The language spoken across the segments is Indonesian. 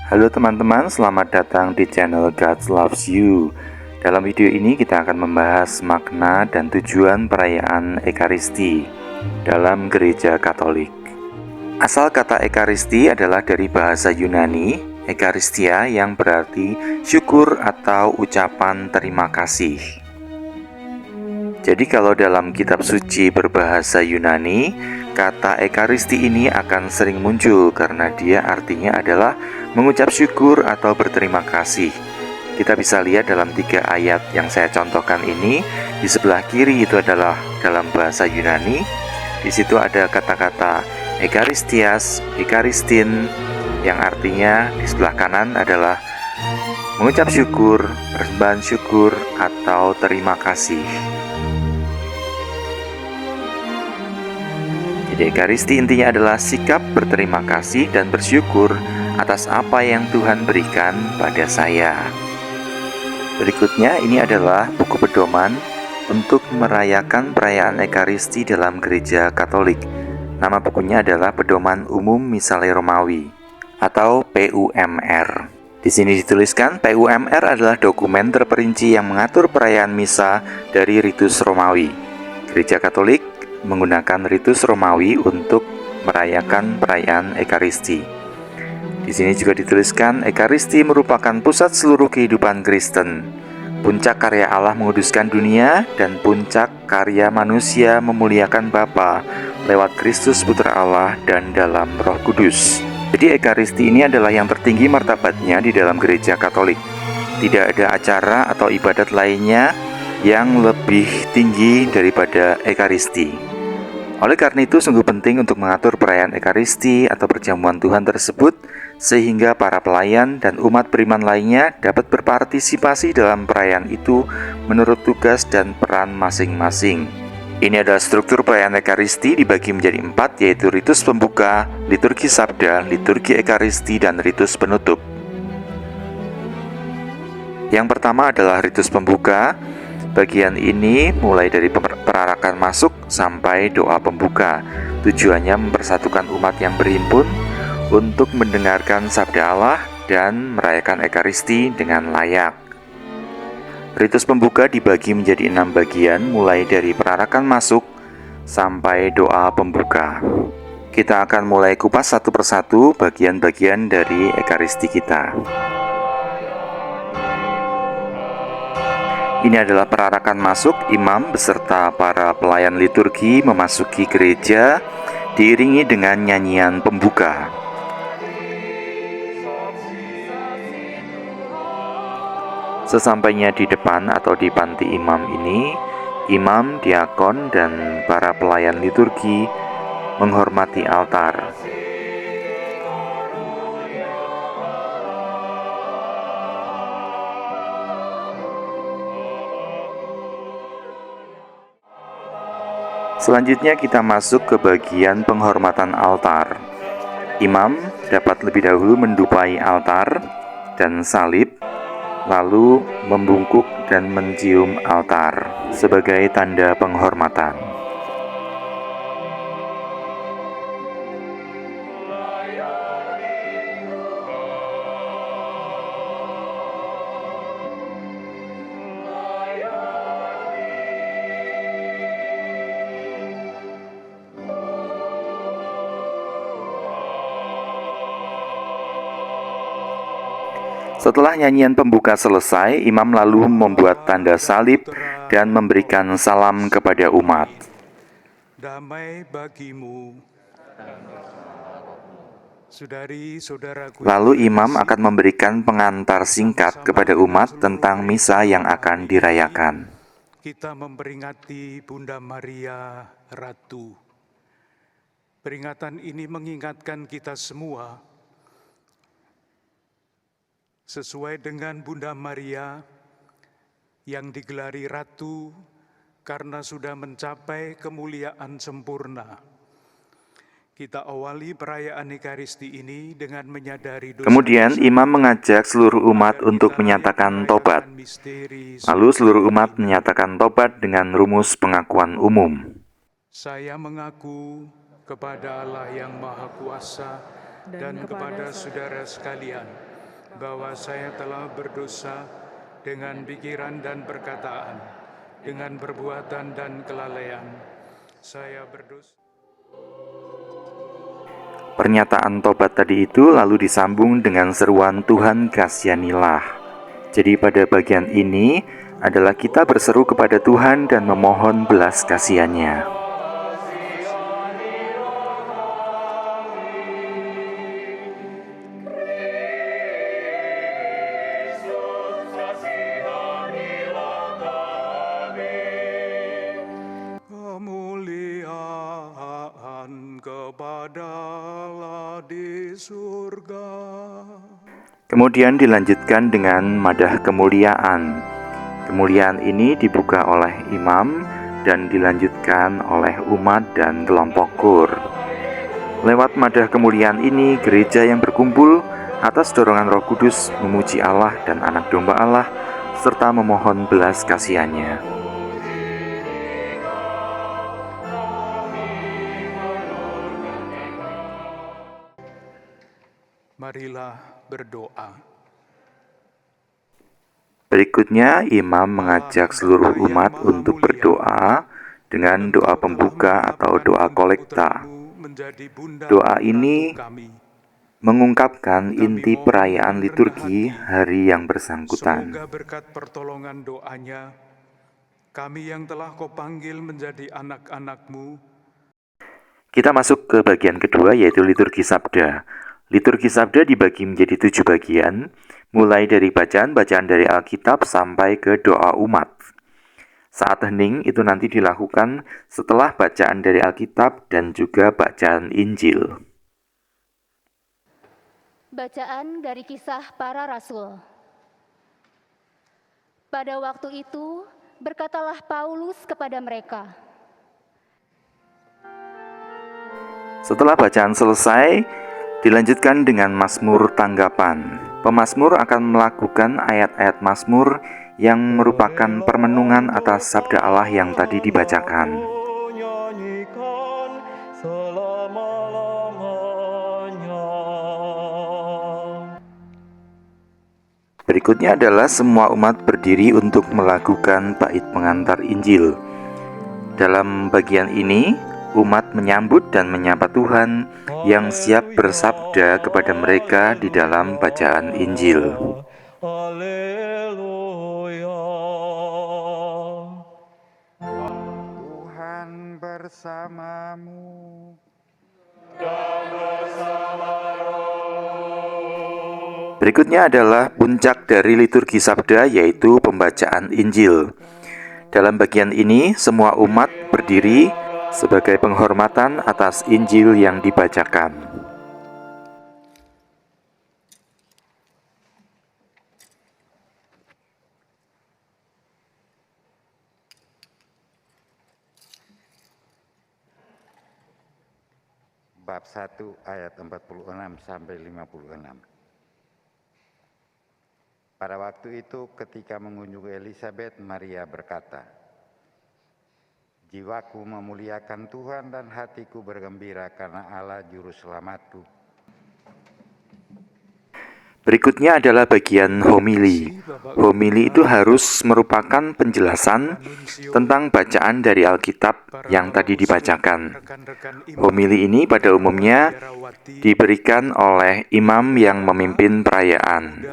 Halo teman-teman, selamat datang di channel God Loves You. Dalam video ini kita akan membahas makna dan tujuan perayaan Ekaristi dalam Gereja Katolik. Asal kata Ekaristi adalah dari bahasa Yunani, Ekaristia, yang berarti syukur atau ucapan terima kasih. Jadi kalau dalam kitab suci berbahasa Yunani, kata Ekaristi ini akan sering muncul karena dia artinya adalah mengucap syukur atau berterima kasih. Kita bisa lihat dalam 3 ayat yang saya contohkan ini. Di sebelah kiri itu adalah dalam bahasa Yunani. Di situ ada kata-kata Ekaristias, Ekaristin, yang artinya di sebelah kanan adalah mengucap syukur, persembahan syukur, atau terima kasih. Jadi Ekaristi intinya adalah sikap berterima kasih dan bersyukur atas apa yang Tuhan berikan pada saya. Berikutnya ini adalah buku pedoman untuk merayakan perayaan Ekaristi dalam Gereja Katolik. Nama bukunya adalah Pedoman Umum Misale Romawi atau PUMR. Di sini dituliskan PUMR adalah dokumen terperinci yang mengatur perayaan misa dari ritus Romawi. Gereja Katolik menggunakan ritus Romawi untuk merayakan perayaan Ekaristi. Di sini juga dituliskan Ekaristi merupakan pusat seluruh kehidupan Kristen, puncak karya Allah menguduskan dunia, dan puncak karya manusia memuliakan Bapa lewat Kristus Putra Allah dan dalam Roh Kudus. Jadi Ekaristi ini adalah yang tertinggi martabatnya di dalam Gereja Katolik. Tidak ada acara atau ibadat lainnya yang lebih tinggi daripada Ekaristi. Oleh karena itu, sungguh penting untuk mengatur perayaan Ekaristi atau perjamuan Tuhan tersebut, sehingga para pelayan dan umat beriman lainnya dapat berpartisipasi dalam perayaan itu menurut tugas dan peran masing-masing. Ini adalah struktur perayaan Ekaristi dibagi menjadi 4, yaitu ritus pembuka, liturgi sabda, liturgi Ekaristi, dan ritus penutup. Yang pertama adalah ritus pembuka. Bagian ini mulai dari perarakan masuk sampai doa pembuka. Tujuannya mempersatukan umat yang berhimpun untuk mendengarkan sabda Allah dan merayakan Ekaristi dengan layak. Ritus pembuka dibagi menjadi 6 bagian, mulai dari perarakan masuk sampai doa pembuka. Kita akan mulai kupas satu persatu bagian-bagian dari Ekaristi kita. Ini adalah perarakan masuk. Imam beserta para pelayan liturgi memasuki gereja diiringi dengan nyanyian pembuka. Sesampainya di depan atau di panti imam ini, imam, diakon, dan para pelayan liturgi menghormati altar. Selanjutnya kita masuk ke bagian penghormatan altar. Imam dapat lebih dahulu mendupai altar dan salib, lalu membungkuk dan mencium altar sebagai tanda penghormatan. Setelah nyanyian pembuka selesai, imam lalu membuat tanda salib dan memberikan salam kepada umat. Damai bagimu, saudari-saudaraku. Lalu imam akan memberikan pengantar singkat kepada umat tentang misa yang akan dirayakan. Kita memperingati Bunda Maria Ratu. Peringatan ini mengingatkan kita semua sesuai dengan Bunda Maria yang digelari Ratu karena sudah mencapai kemuliaan sempurna. Kita awali perayaan Ekaristi ini dengan menyadari dosa. Kemudian imam mengajak seluruh umat untuk menyatakan tobat. Lalu seluruh umat menyatakan tobat dengan rumus pengakuan umum. Saya mengaku kepada Allah yang Maha Kuasa dan kepada saudara sekalian bahwa saya telah berdosa dengan pikiran dan perkataan, dengan perbuatan dan kelalaian. Saya berdosa. Pernyataan tobat tadi itu lalu disambung dengan seruan Tuhan kasihanilah. Jadi pada bagian ini adalah kita berseru kepada Tuhan dan memohon belas kasihannya. Kemuliaan kepada Allah di surga. Kemudian dilanjutkan dengan madah kemuliaan. Kemuliaan ini dibuka oleh imam dan dilanjutkan oleh umat dan kelompok kur. Lewat madah kemuliaan ini, gereja yang berkumpul atas dorongan Roh Kudus memuji Allah dan Anak Domba Allah serta memohon belas kasihannya. Marilah berdoa. Berikutnya, imam mengajak seluruh umat untuk berdoa dengan doa pembuka atau doa kolekta. Doa ini mengungkapkan inti perayaan liturgi hari yang bersangkutan. Semoga berkat pertolongan doanya, kami yang telah Kau panggil menjadi anak-anak-Mu. Kita masuk ke bagian kedua, yaitu liturgi sabda. Liturgi sabda dibagi menjadi 7 bagian, mulai dari bacaan-bacaan dari Alkitab sampai ke doa umat. Saat hening itu nanti dilakukan setelah bacaan dari Alkitab dan juga bacaan Injil. Bacaan dari Kisah Para Rasul. Pada waktu itu, berkatalah Paulus kepada mereka, Setelah bacaan selesai, dilanjutkan dengan mazmur tanggapan. Pemazmur akan melakukan ayat-ayat mazmur yang merupakan permenungan atas sabda Allah yang tadi dibacakan. Berikutnya adalah semua umat berdiri untuk melakukan bait pengantar Injil. Dalam bagian ini, umat menyambut dan menyapa Tuhan yang siap bersabda kepada mereka di dalam bacaan Injil. Haleluya. Tuhan bersamamu. Berikutnya adalah puncak dari liturgi sabda, yaitu pembacaan Injil. Dalam bagian ini, semua umat berdiri sebagai penghormatan atas Injil yang dibacakan. Bab 1 ayat 46 sampai 56. Pada waktu itu ketika mengunjungi Elisabet, Maria berkata, "Jiwaku memuliakan Tuhan dan hatiku bergembira karena Allah juru selamatku." Berikutnya adalah bagian homili. Homili itu harus merupakan penjelasan tentang bacaan dari Alkitab yang tadi dibacakan. Homili ini pada umumnya diberikan oleh imam yang memimpin perayaan.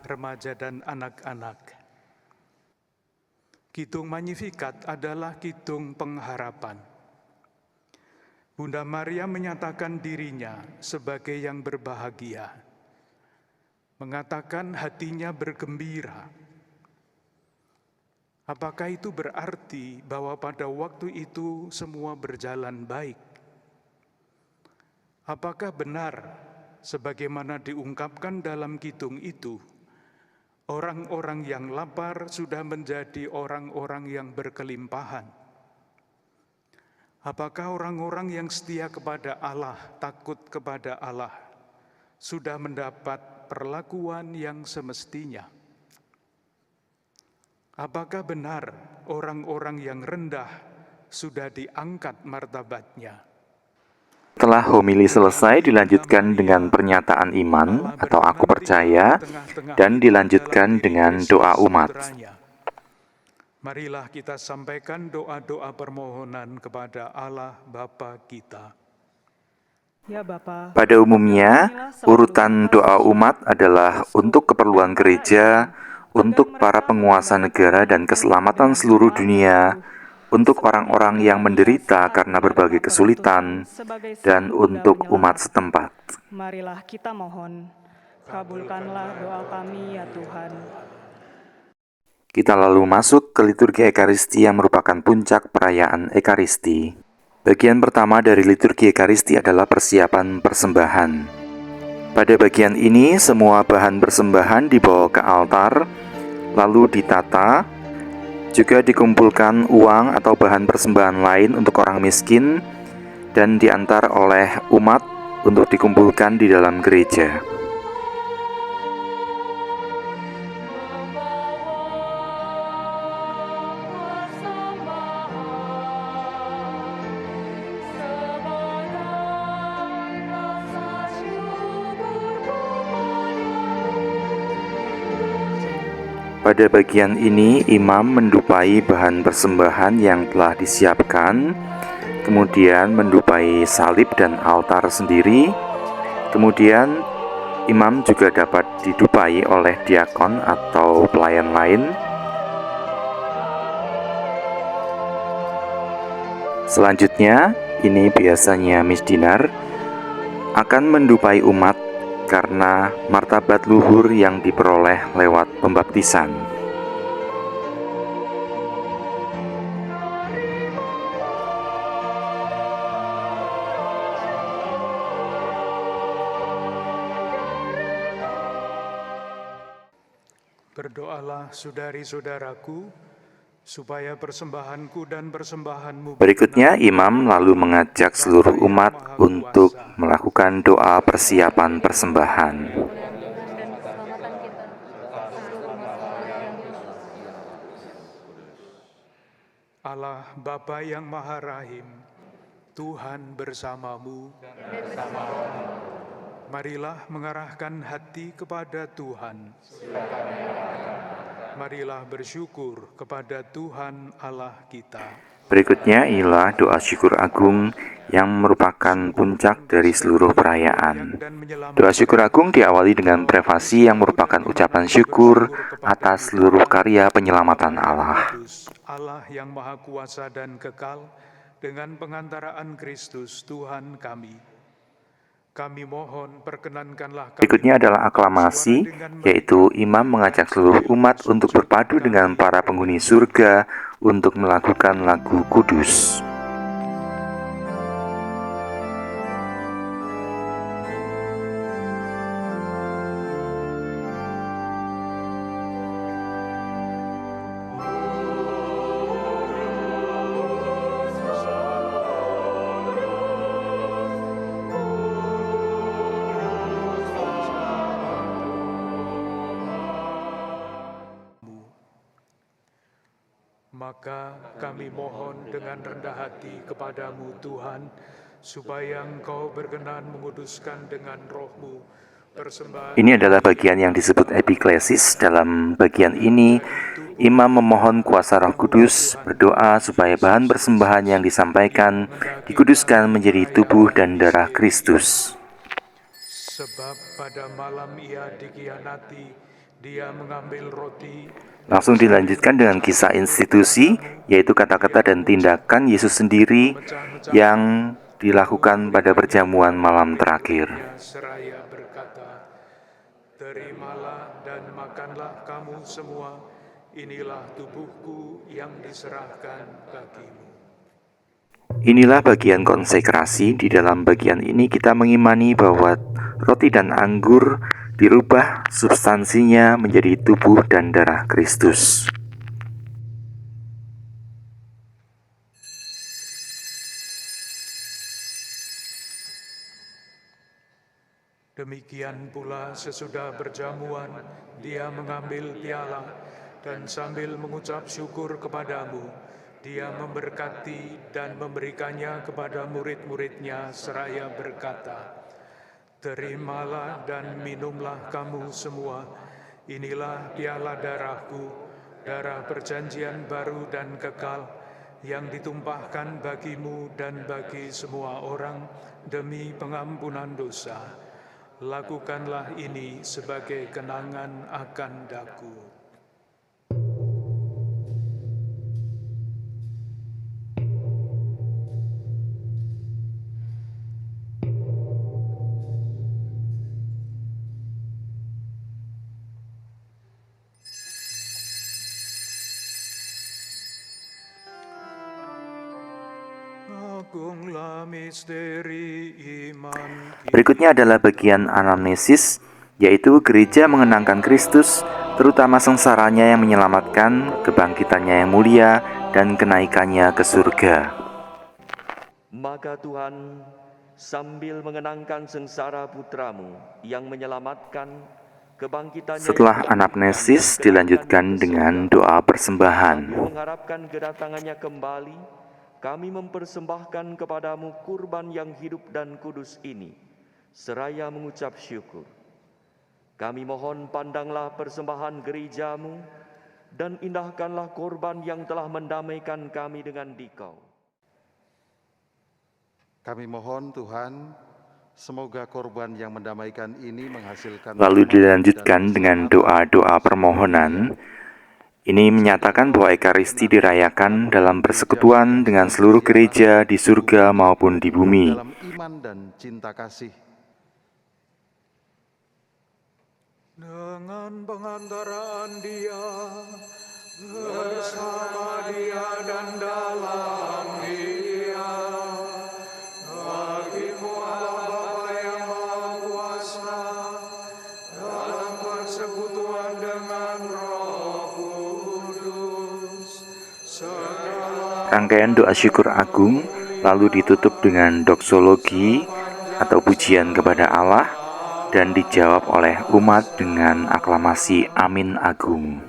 Remaja dan anak-anak. Kidung Magnificat adalah kidung pengharapan. Bunda Maria menyatakan dirinya sebagai yang berbahagia, mengatakan hatinya bergembira. Apakah itu berarti bahwa pada waktu itu semua berjalan baik? Apakah benar sebagaimana diungkapkan dalam kidung itu, orang-orang yang lapar sudah menjadi orang-orang yang berkelimpahan? Apakah orang-orang yang setia kepada Allah, takut kepada Allah, sudah mendapat perlakuan yang semestinya? Apakah benar orang-orang yang rendah sudah diangkat martabatnya? Setelah homili selesai, dilanjutkan dengan pernyataan iman atau aku percaya, dan dilanjutkan dengan doa umat. Marilah kita sampaikan doa-doa permohonan kepada Allah Bapa kita. Ya Bapa, Pada umumnya, urutan doa umat adalah untuk keperluan gereja, untuk para penguasa negara dan keselamatan seluruh dunia, untuk orang-orang yang menderita karena berbagai kesulitan, dan untuk umat setempat. marilah kita mohon, kabulkanlah doa kami ya Tuhan. Kita lalu masuk ke liturgi Ekaristi yang merupakan puncak perayaan Ekaristi. Bagian pertama dari liturgi Ekaristi adalah persiapan persembahan. Pada bagian ini, semua bahan persembahan dibawa ke altar, lalu ditata, juga dikumpulkan uang atau bahan persembahan lain untuk orang miskin, dan diantar oleh umat untuk dikumpulkan di dalam gereja. Pada bagian ini, imam mendupai bahan persembahan yang telah disiapkan, kemudian mendupai salib dan altar sendiri, kemudian imam juga dapat didupai oleh diakon atau pelayan lain. Selanjutnya, ini biasanya misdinar akan mendupai umat karena martabat luhur yang diperoleh lewat pembaptisan. Berdoalah saudari-saudaraku, supaya persembahanku dan persembahanmu. Berikutnya, imam lalu mengajak seluruh umat untuk melakukan doa persiapan persembahan. Allah Bapa yang Maha Rahim, Tuhan bersamamu. Marilah mengarahkan hati kepada Tuhan. Marilah bersyukur kepada Tuhan Allah kita. Berikutnya ialah doa syukur agung yang merupakan puncak dari seluruh perayaan. Doa syukur agung diawali dengan prefasi yang merupakan ucapan syukur atas seluruh karya penyelamatan Allah. Allah yang Maha Kuasa dan Kekal, dengan pengantaraan Kristus Tuhan kami. Kami mohon perkenankanlah kami. Berikutnya adalah aklamasi, yaitu imam mengajak seluruh umat untuk berpadu dengan para penghuni surga untuk melakukan lagu kudus. Maka kami mohon dengan rendah hati kepadamu Tuhan, supaya Engkau berkenan menguduskan dengan roh-Mu persembahan. Ini adalah bagian yang disebut epiklesis. Dalam bagian ini, imam memohon kuasa Roh Kudus, berdoa supaya bahan persembahan yang disampaikan dikuduskan menjadi tubuh dan darah Kristus. Sebab pada malam ia dikhianati, dia mengambil roti. Langsung dilanjutkan dengan kisah institusi, yaitu kata-kata dan tindakan Yesus sendiri yang dilakukan pada perjamuan malam terakhir. Seraya berkata, terimalah dan makanlah kamu semua, inilah tubuhku yang diserahkan bagimu. Inilah bagian konsekrasi. Di dalam bagian ini kita mengimani bahwa roti dan anggur dirubah substansinya menjadi tubuh dan darah Kristus. Demikian pula sesudah berjamuan, dia mengambil piala dan sambil mengucap syukur kepadamu, Dia memberkati dan memberikannya kepada murid-muridnya seraya berkata, "Terimalah dan minumlah kamu semua, inilah piala darahku, darah perjanjian baru dan kekal, yang ditumpahkan bagimu dan bagi semua orang demi pengampunan dosa. Lakukanlah ini sebagai kenangan akan daku." Agunglah misteri iman kita. Berikutnya adalah bagian anamnesis, yaitu gereja mengenangkan Kristus, terutama sengsaranya yang menyelamatkan, kebangkitannya yang mulia, dan kenaikannya ke surga. Maka Tuhan, sambil mengenangkan sengsara putramu yang menyelamatkan, kebangkitannya Setelah anamnesis dilanjutkan dengan doa persembahan. Sambil mengharapkan kedatangannya kembali, kami mempersembahkan kepadamu kurban yang hidup dan kudus ini, seraya mengucap syukur. Kami mohon pandanglah persembahan gerejamu, dan indahkanlah korban yang telah mendamaikan kami dengan Dikau. Kami mohon Tuhan, semoga korban yang mendamaikan ini menghasilkan... Lalu dilanjutkan dengan doa-doa permohonan. Ini menyatakan bahwa Ekaristi dirayakan dalam persekutuan dengan seluruh gereja di surga maupun di bumi. Dalam iman dan cinta kasih. Dengan pengantaraan Dia, bersama Dia dan dalam Dia, bagimu Allah Bapa yang Maha Kuasa, dalam persekutuan dengan Roh Kudus, segala Rangkaian doa syukur agung lalu ditutup dengan doksologi atau pujian kepada Allah dan dijawab oleh umat dengan aklamasi Amin Agung.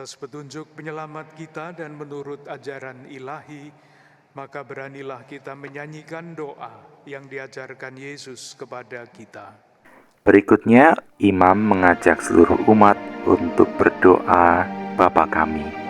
atas petunjuk penyelamat kita dan menurut ajaran ilahi, maka beranilah kita menyanyikan doa yang diajarkan Yesus kepada kita. Berikutnya, imam mengajak seluruh umat untuk berdoa Bapa Kami.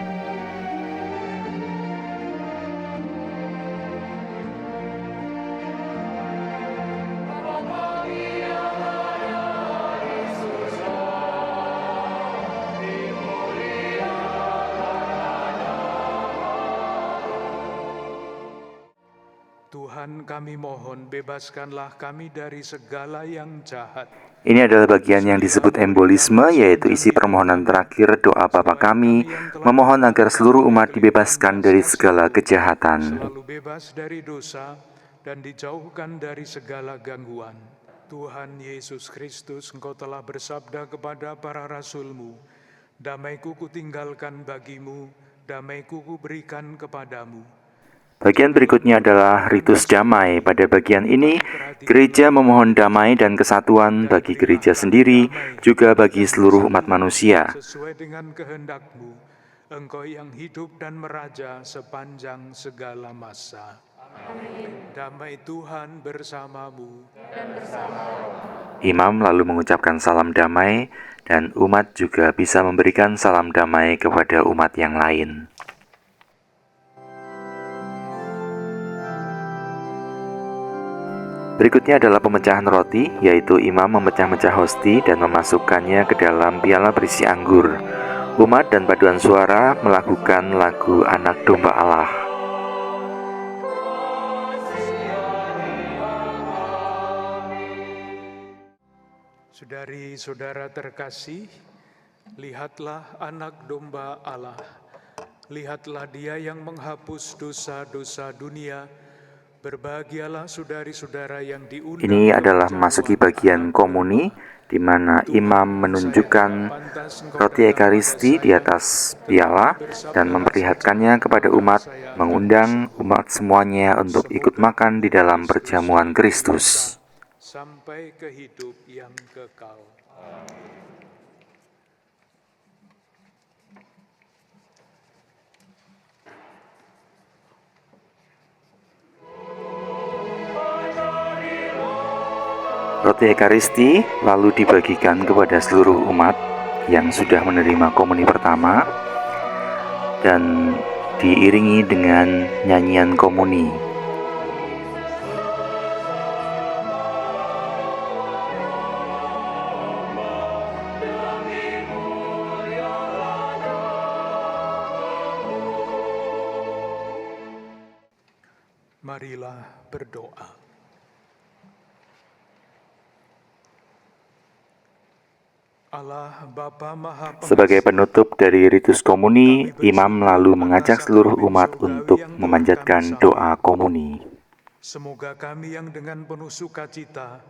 Tuhan, kami mohon, bebaskanlah kami dari segala yang jahat. Ini adalah bagian yang disebut embolisme, yaitu isi permohonan terakhir doa Bapa Kami, memohon agar seluruh umat dibebaskan dari segala kejahatan. Selalu bebas dari dosa dan dijauhkan dari segala gangguan. Tuhan Yesus Kristus, Engkau telah bersabda kepada para rasul-Mu, "Damaiku kutinggalkan bagimu, damaiku kuberikan kepadamu." Bagian berikutnya adalah ritus damai. Pada bagian ini, gereja memohon damai dan kesatuan bagi gereja sendiri, juga bagi seluruh umat manusia. Sesuai dengan kehendak-Mu, Engkau yang hidup dan meraja sepanjang segala masa. Amin. Damai Tuhan bersamamu. Imam lalu mengucapkan salam damai, dan umat juga bisa memberikan salam damai kepada umat yang lain. Berikutnya adalah pemecahan roti, yaitu imam memecah-mecah hosti dan memasukkannya ke dalam piala berisi anggur. Umat dan paduan suara melakukan lagu Anak Domba Allah. Saudari-saudara terkasih, lihatlah Anak Domba Allah. Lihatlah Dia yang menghapus dosa-dosa dunia. Berbahagialah saudari-saudara yang diundang. Ini adalah memasuki bagian komuni, di mana imam menunjukkan roti Ekaristi di atas piala dan memperlihatkannya kepada umat, mengundang umat semuanya untuk ikut makan di dalam perjamuan Kristus. Sampai ke hidup yang kekal. Roti Ekaristi lalu dibagikan kepada seluruh umat yang sudah menerima komuni pertama dan diiringi dengan nyanyian komuni. Marilah berdoa. Allah Bapa Maha Pengasih, Sebagai penutup dari ritus komuni, imam lalu mengajak seluruh umat untuk memanjatkan doa komuni. semoga kami yang dengan penuh sukacita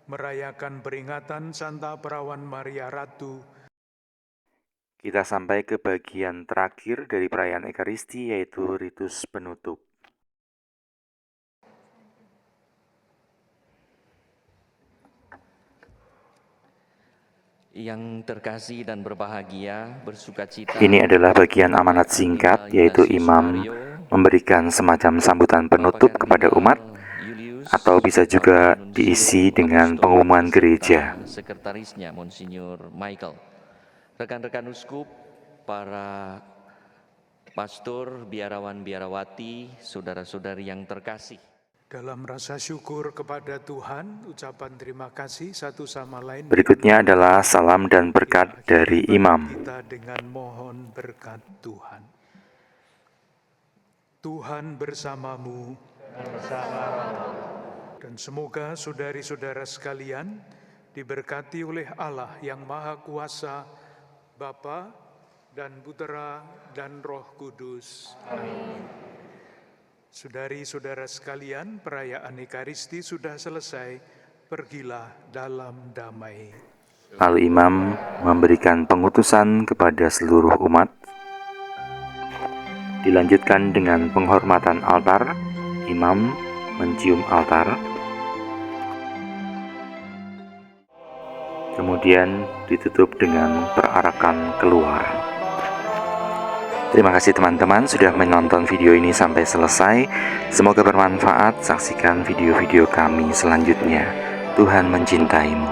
merayakan peringatan Santa Perawan Maria Ratu. Kita sampai ke bagian terakhir dari perayaan Ekaristi, yaitu ritus penutup. Yang terkasih dan berbahagia, bersukacita. Ini adalah bagian amanat singkat, yaitu imam memberikan semacam sambutan penutup kepada umat, atau bisa juga diisi dengan pengumuman gereja. Sekretarisnya Monsinyur Michael, rekan-rekan uskup, para pastor, biarawan, biarawati, saudara-saudari yang terkasih. Dalam rasa syukur kepada Tuhan, ucapan terima kasih satu sama lain. Berikutnya adalah salam dan berkat dari imam. Kita dengan mohon berkat Tuhan. Tuhan bersamamu. Dan semoga saudari-saudara sekalian diberkati oleh Allah yang Maha Kuasa, Bapa dan Putera dan Roh Kudus. Amin. Saudari-saudara sekalian, perayaan Ekaristi sudah selesai. Pergilah dalam damai. Lalu imam memberikan pengutusan kepada seluruh umat. Dilanjutkan dengan penghormatan altar. Imam mencium altar. Kemudian ditutup dengan perarakan keluar. Terima kasih teman-teman sudah menonton video ini sampai selesai. Semoga bermanfaat. Saksikan video-video kami selanjutnya. Tuhan mencintaimu.